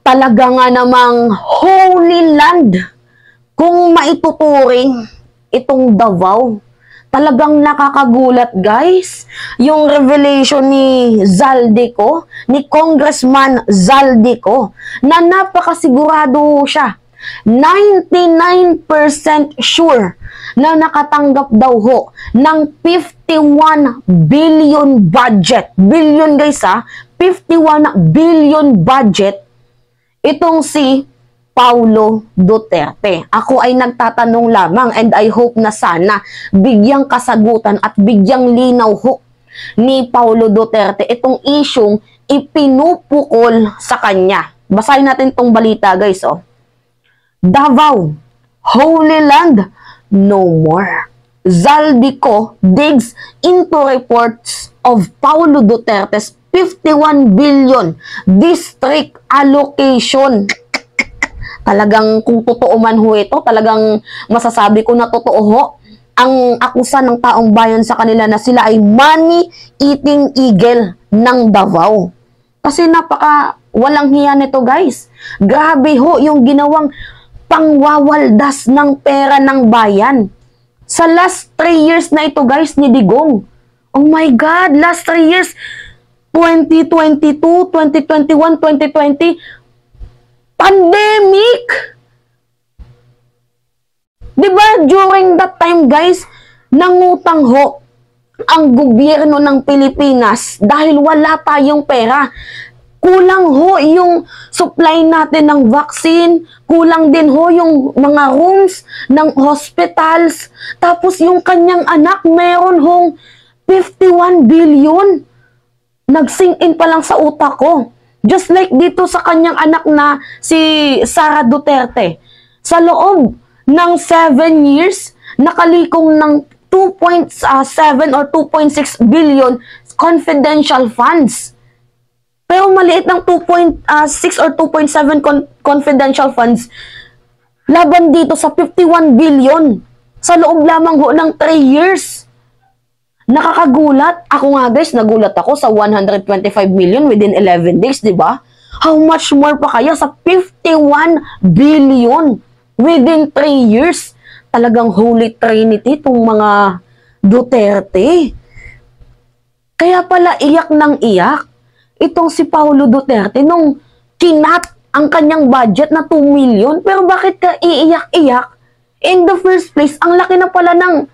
Talaga nga namang Holy Land kung maituturing itong Davao. Talagang nakakagulat, guys. Yung revelation ni Zaldico, ni Congressman Zaldico, na napakasigurado siya. 99% sure na nakatanggap daw ho ng 51 billion budget. Billion, guys, ha? 51 billion budget itong si Paulo Duterte. Ako ay nagtatanong lamang and I hope na sana bigyang kasagutan at bigyang linaw ho ni Paulo Duterte itong isyong ipinupukol sa kanya. Basahin natin itong balita, guys. Oh. Davao, Holy Land, no more. Zaldico digs into reports of Paulo Duterte's 51 billion district allocation. Talagang kung totoo man ho ito, talagang masasabi ko na totoo ho ang akusa ng taong bayan sa kanila na sila ay money-eating eagle ng Davao. Kasi napaka walang hiya nito, guys. Grabe ho yung ginawang pangwawaldas ng pera ng bayan. Sa last 3 years na ito, guys, ni Digong. Oh my God, last 3 years, 2022, 2021, 2020, pandemic! Diba, during that time, guys, nangutang ho ang gobyerno ng Pilipinas dahil wala tayong pera. Kulang ho yung supply natin ng vaccine, kulang din ho yung mga rooms ng hospitals, tapos yung kanyang anak meron hong 51 billion. Nag-sink in pa lang sa utak ko. Just like dito sa kanyang anak na si Sara Duterte. Sa loob ng 7 years, nakalikong ng 2.7 or 2.6 billion confidential funds. Pero maliit ng 2.6 or 2.7 confidential funds laban dito sa 51 billion sa loob lamang ho ng 3 years. Nakakagulat. Ako nga, guys, nagulat ako sa 125 million within 11 days, di ba? How much more pa kaya sa 51 billion within 3 years? Talagang Holy Trinity itong mga Duterte. Kaya pala iyak ng iyak itong si Paulo Duterte nung kinat ang kanyang budget na 2 million. Pero bakit ka iiyak-iyak? In the first place, ang laki na pala ng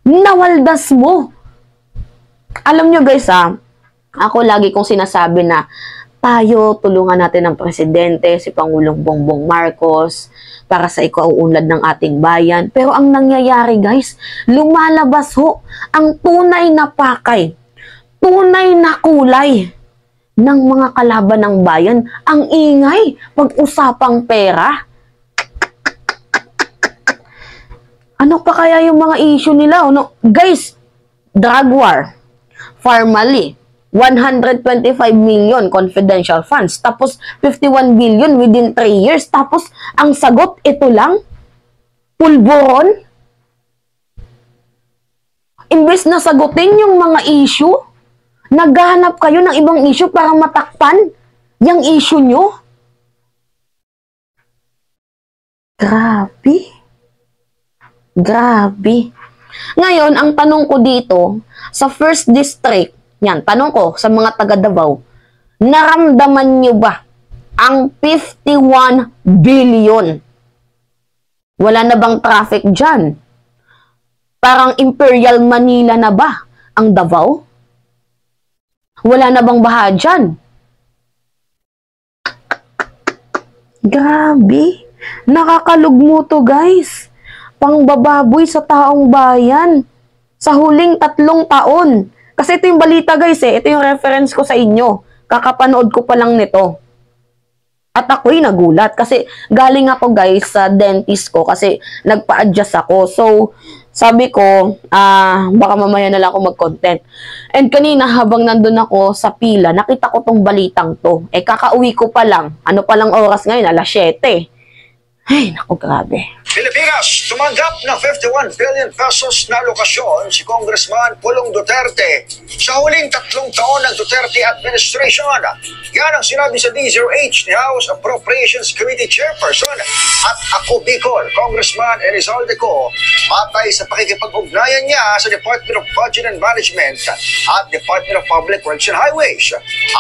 nawaldas mo. Alam nyo, guys, ako lagi kong sinasabi na tayo, tulungan natin ang presidente, si Pangulong Bongbong Marcos, para sa ikauunlad ng ating bayan. Pero ang nangyayari, guys, lumalabas ho ang tunay na pakay, tunay na kulay ng mga kalaban ng bayan. Ang ingay pag-usapang pera. Ano pa kaya yung mga issue nila? Ano? Guys, drug war, formally, 125 million confidential funds, tapos 51 billion within 3 years, tapos ang sagot, ito lang, pulburon. Imbes na sagutin yung mga issue, naghahanap kayo ng ibang issue para matakpan yung issue nyo. Grabe. Grabe. Ngayon, ang tanong ko dito, sa first district, yan, tanong ko sa mga taga Davao, naramdaman nyo ba ang 51 billion? Wala na bang traffic dyan? Parang Imperial Manila na ba ang Davao? Wala na bang baha dyan? Grabe. Nakakalugmo to, guys. Pangbababoy sa taong bayan sa huling 3 taon. Kasi ito yung balita, guys, ito yung reference ko sa inyo. Kakapanood ko pa lang nito. At ako'y nagulat kasi galing ako, guys, sa dentist ko kasi nagpa-adjust ako. So, sabi ko, baka mamaya na lang ako mag-content. And kanina habang nandun ako sa pila, nakita ko tong balitang to. Kakauwi ko pa lang. Ano pa lang oras ngayon? 7:00. Ay, naku, grabe. Pilipinas, tumanggap ng 51 billion pesos na alokasyon si Congressman Pulong Duterte sa huling 3 taon ng Duterte administration. Yan ang sinabi sa D0H ni House Appropriations Committee Chairperson at ako Bicol, Congressman Elizalde Co, matay sa pakikipag-ugnayan niya sa Department of Budget and Management at Department of Public Works and Highways.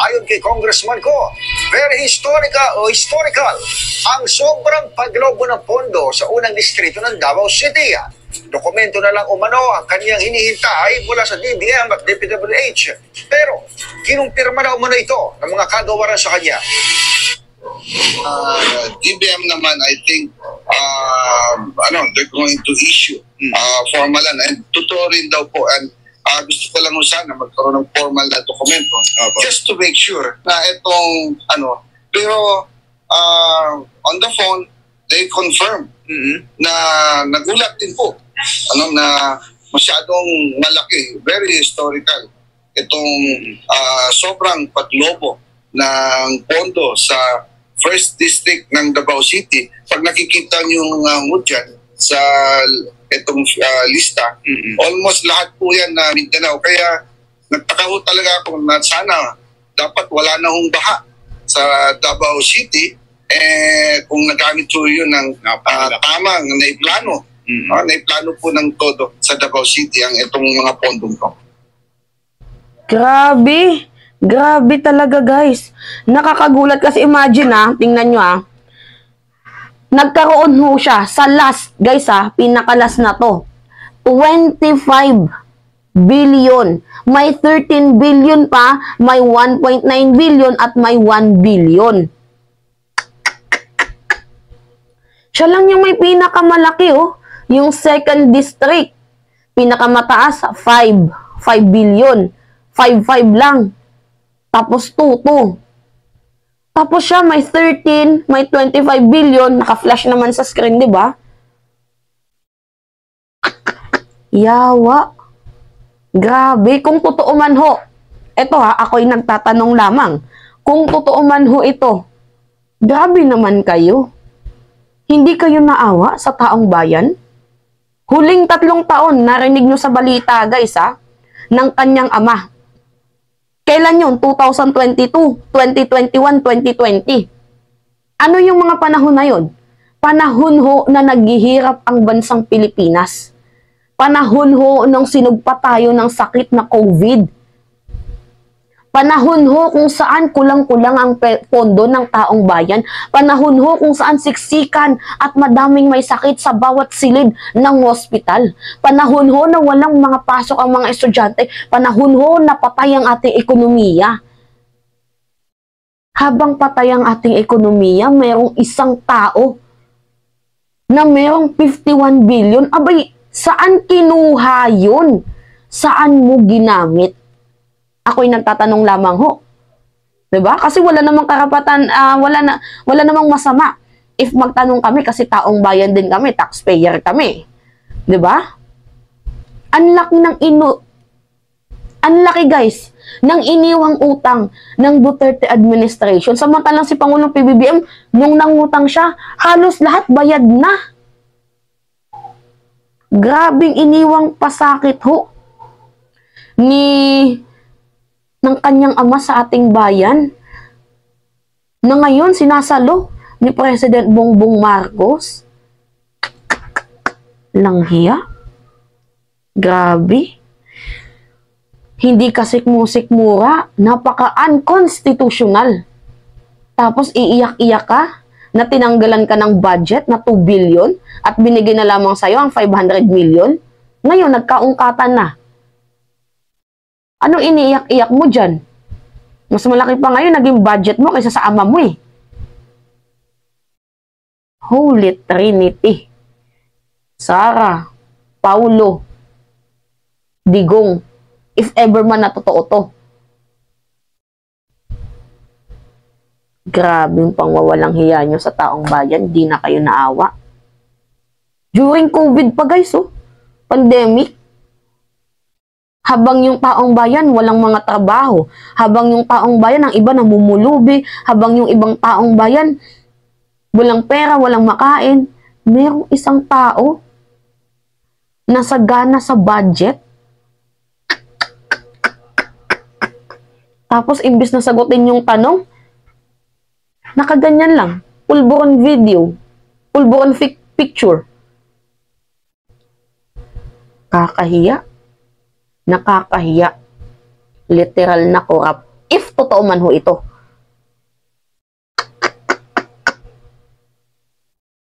Ayon kay Congressman Co, very historical ang sobrang paglobo ng pondo sa unang distrito ng Davao City. Dokumento na lang umano ang kanyang hinihintay mula sa DBM at DPWH. Pero kinumpirma na umano ito ng mga kagawaran sa kanya. DBM naman, I think, they're going to issue formal and totoo rin daw po, and gusto ko lang sana magkaroon ng formal na dokumento just to make sure na itong pero on the phone they confirm na nagulat din po na masyadong malaki, very historical itong sobrang paglobo ng pondo sa first district ng Davao City. Pag nakikita nyo dyan sa itong lista, almost lahat po yan na Mindanao. Kaya nagtaka ho talaga ako na sana dapat wala na hong baha sa Davao City kung nagamit po yun ng tamang naiplano. Naiplano po ng todo sa Davao City ang itong mga pondong ko. Grabe! Grabe talaga, guys. Nakakagulat kasi imagine tingnan nyo nagkaroon ho siya sa last, guys pinakalas na to. 25 billion. May 13 billion pa, may 1.9 billion at may 1 billion. Siya lang yung may pinakamalaki yung second district. Pinakamataas 5 billion. 5 lang. Tapos 2. Tapos siya may 13, may 25 billion, naka-flash naman sa screen, di ba? Yawa. Grabe, kung totoo man ho. Ito ako'y nagtatanong lamang. Kung totoo man ho ito, grabe naman kayo. Hindi kayo naawa sa taong bayan? Huling 3 taon, narinig nyo sa balita, guys, ng kanyang ama. Kailan yun? 2022, 2021, 2020. Ano yung mga panahon na yun? Panahon ho na naghihirap ang bansang Pilipinas. Panahon ho nung sinugpa tayo ng sakit na COVID. Panahon ho kung saan kulang-kulang ang pondo ng taong bayan. Panahon ho kung saan siksikan at madaming may sakit sa bawat silid ng hospital. Panahon ho na walang mga pasok ang mga estudyante. Panahon ho na patay ang ating ekonomiya. Habang patay ang ating ekonomiya, mayroong isang tao na mayroong 51 billion. Abay, saan kinuha yun? Saan mo ginamit? Ako'y nagtatanong lamang ho. 'Di ba? Kasi wala namang karapatan, wala namang masama if magtanong kami kasi taong bayan din kami, taxpayer kami. 'Di ba? Ang laki guys ng iniwang utang ng Duterte administration. Samantalang si Pangulong PBBM nung nangutang siya, halos lahat bayad na. Grabing iniwang pasakit ho ng kanyang ama sa ating bayan na ngayon sinasalo ni President Bongbong Marcos. Langhiya. Grabe. Hindi kasik-musik-mura, napaka-unconstitutional. Tapos iiyak-iyak ka na tinanggalan ka ng budget na 2 billion at binigyan na lamang sa'yo ang 500 million. Ngayon, nagkaungkatan na. Anong iniiyak-iyak mo dyan? Mas malaki pa ngayon naging budget mo kaysa sa ama mo Holy Trinity. Sara, Paulo, Digong, if ever man na totoo to. Grabing pangwawalang hiya nyo sa taong bayan, di na kayo naawa. During COVID pa guys, pandemic. Habang yung taong bayan walang mga trabaho, habang yung taong bayan ang iba namumulubi, habang yung ibang taong bayan walang pera, walang makain, merong isang tao na sagana sa budget, tapos imbis na sagutin yung tanong, nakaganyan lang, pulburon video, pulburon picture. Kakahiya. Nakakahiya. Literal na corrupt. If totoo man ho ito.